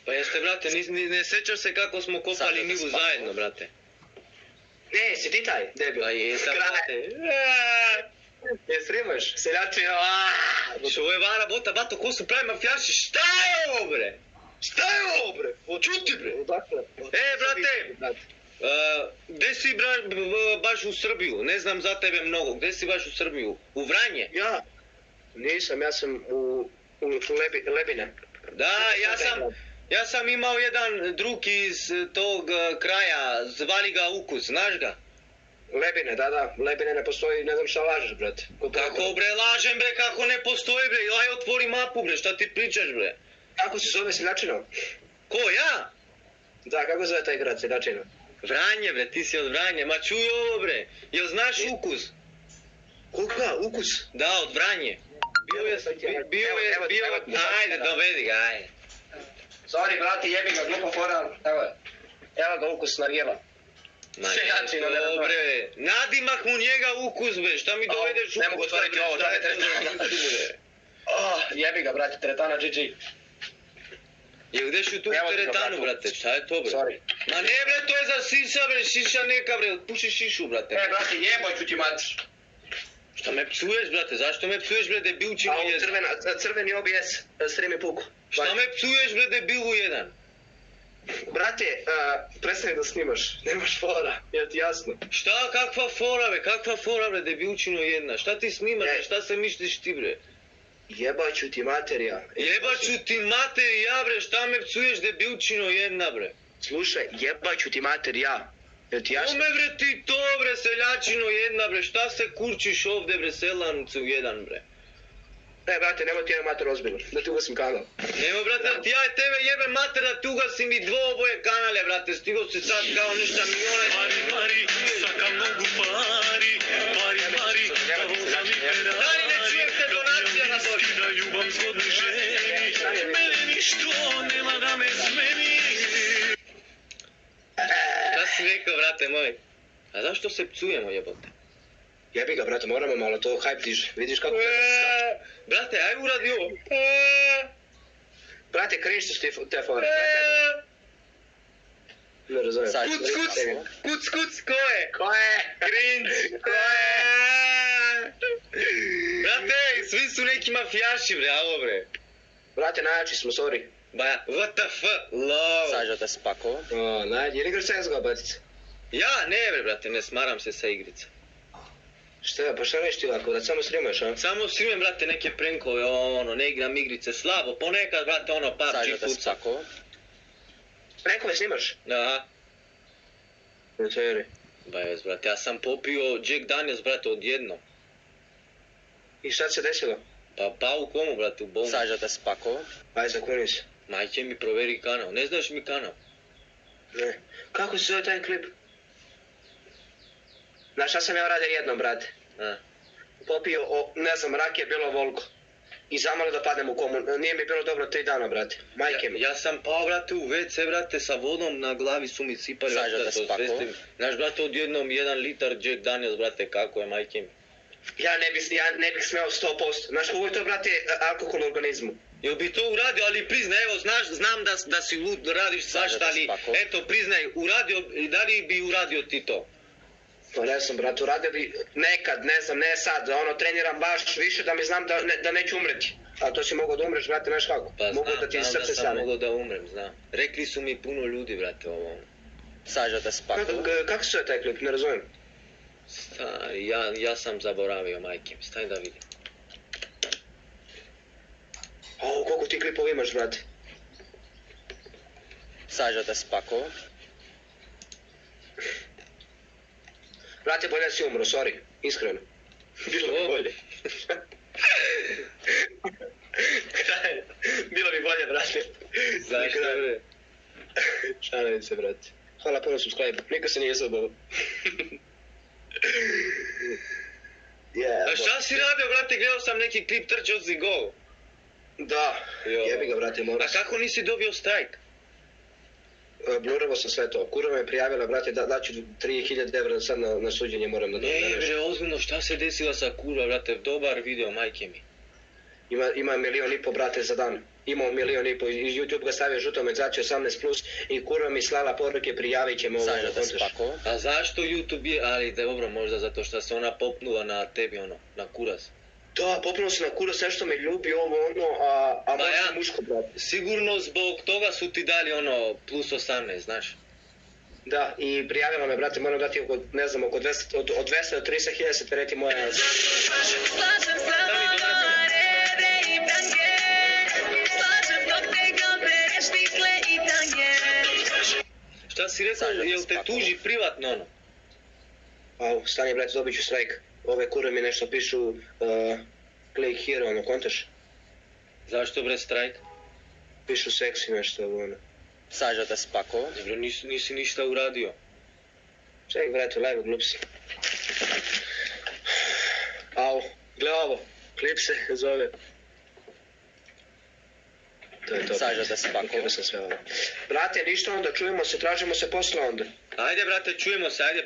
Pa jeste, brate, ne sjećaš se kako smo kopali njivu zajedno, brate? Ne, si ti taj, debil. Pa jesam, brate. Je srimaš, seljačina, Što je vara bota, bato, ko su pravi mafijaši, šta je ovo, bre? Šta je ovo, bre? Čuti, bre. Brate, gdje si baš u Srbiju? Ne znam za tebe mnogo, gdje si baš u Srbiju? U Vranje? Ja? Nisam, ja sam u Lebine. Da, ja sam imao jedan drug iz tog kraja, zvali ga Ukus, znaš ga? Lebine, da, Lebine ne postoji, ne znam šta lažeš, brate. Kako bre, lažem bre, kako ne postoji bre, aj otvori mapu bre, šta ti pričaš bre? Kako se zove Seljačino? Ko, ja? Da, kako zove taj grad Seljačino? Vranje bre, ti si od Vranje, ma čuj ovo bre, jel znaš Ukus? Koga, Ukus? Da, od Vranje. Ajde, dovedi ga, ajde. Sorry, brate, jebi ga, glupo fora, evo ga Ukus narjeva. Seljačino, dobre, nadimak mu njega Ukus bre, šta mi dovedeš Ukus? Ne mogu otvoriti ovo, da me treći. Jebi ga, brate, teretana GG. Jel gdeš u tu teretanu, brate, šta je to bre? Sorry. Ma ne bre, to je za šiša bre, šiša neka bre, puši šišu brate. Brate, jeboj ću ti mater. Šta me psuješ brate, zašto me psuješ bre debilčino jedan? Crveni OBS, stream je puku. Šta me psuješ bre debilu jedan? Brate, prestani da snimaš, nemaš fora, je ti jasno? Šta, kakva fora bre debilčino jedna, šta ti snimaš bre, šta se misliš ti bre? Jebaću ti materija. Jebaću ti materija bre, šta me psuješ debilčino jedna bre? Slušaj, jebaću ti materija. Jel ti jasno? Kome bre ti to bre, seljačino jedna bre, šta se kurčiš ovdje bre, selancu jedan bre? Brate, nemoj ti jedan mater ozbiljno, da ti ugasim kanal. Nemoj brate, da ti ja tebe jebem mater da ti ugasim i dvoboje kanale brate, stigo si sad kao ništa miliona. Mari, saka mnogu pari, da voza mi perari. Daj, ne čujem te donacija na dođu. Da ljubam zgodni ženi, mene ništo nema da me zmeni. Šta si rekao brate moj? A zašto se psujemo jebote? Jebi ga brate, moramo malo to hype diže, vidiš kako... Brate, aj uradi ovo. Brate, krišćeš te fore. Ne razumijem. Kuc, ko je? Ko je? Cringe, ko je? Brate, svi su neki mafijaši bre, alo bre. Brate, najjači smo, sorry. Ba, what the f, lol. Sađo te spakovo. Najjači, jer igraš CSGO, batica? Ja, ne bre, brate, ne smaram se sa igrica. Šta, pa šta reš ti ovako, da samo streamaš, a? Samo streamam, brate, neke prankove, ne igram igrice, slabo, ponekad, brate, PUBG Sađo te fuca. spakovo. Prankove snimaš? Aha. Seri. Ba jes, brate, ja sam popio Jack Daniels, brate, odjednom. I šta se desilo? Pa pao u komu, brate, u bolnicu. Sađo te spakovo. Aj, zakuni se. Majke mi proveri kanal, ne znaš mi kanal? Ne. Kako se zove taj klip? Znaš šta sam ja uradio jednom, brate? Popio, ne znam, rakije bilo volko. I zamalo da padnem u komu. Nije mi bilo dobro 3 dana, brate. Majke mi. Ja sam pao, brate, u WC, brate, sa vodom na glavi su mi sipali, Sađo brate, te da se spakovo. osvestim. Znaš, brate, odjednom 1 litar Jack Daniels, brate, kako je, majke mi. Ja ne bih smeo 100%. Znaš kako je to, brate, alkohol u organizmu? Jel bi to uradio, ali priznaj, evo, znam da si lud, radiš svašta, ali eto, priznaj, uradio, da li bi uradio ti to? Pa ne znam, brate, uradio bi nekad, ne znam, ne sad, treniram baš više da mi znam da neću umreti. A to si mogao da umreš, brate, znaš kako? Pa mogu da ti znam srce da sam stane. mogao da umrem, znam. Rekli su mi puno ljudi, brate, ovo. Sađo te spakovo. Kako se zove taj klip, ne razumijem? Stari, ja sam zaboravio, majke mi, staj da vidim. Koliko ti klipova imaš, brate? Sađo te spakovo. Brate, bolje da si umro, sorry, iskreno. Bilo bi bolje. Bilo bi bolje, brate. Zašto, bre? Šalim se, brate. Hvala puno subscribe, niko se nije zabavio. A šta si radio, brate, gledao sam neki klip, trčao si gol. Da, jebi ga, brate, moram. A kako nisi dobio strajk? Bluravo sam sve to. Kurva me prijavila, brate, daću 3000 evra sad na suđenje moram da dođem. Ne, bre, ozbiljno, šta se desilo sa kurva, brate, dobar video, majke mi. Ima 1,5 miliona, brate, za dan. imao 1,5 milijuna i YouTube ga stavio žutom menzaciju 18+, i kurva mi slala poruke, prijavit ćemo ovo. Sažo te spako. A zašto YouTube je, ali dobro, možda zato što se ona popnula na tebi, ono, na kuras. Da, popnuo se na kurac, nešto me ljubi ovo ono, a možda ja, muško, brate. Sigurno zbog toga su ti dali ono plus 18, znaš. Da, i prijavila me, brate, moram dati oko, ne znam, oko 200, od 200 do 300.000 se tereti moja... Slažem se Lore i Brange, slažem dok te gabereš tikle i tange. Šta si rekao, Sažo te jel te spako. tuži privatno ono? Au, stani, brate, dobit ću strajk. Ove kure mi nešto pišu, click here, ono, kontaš? Zašto bre strajk? Pišu seksi nešto, ono. Sažo te spako. Dobro, nisi ništa uradio. Ček, brate, live glup si. Au, gle ovo, klip se zove. To je to. Sažo te spako. Ukidao sam sve ovo. Brate, ništa onda, čujemo se, tražimo se posle onda. Ajde brate, čujemo se, ajde.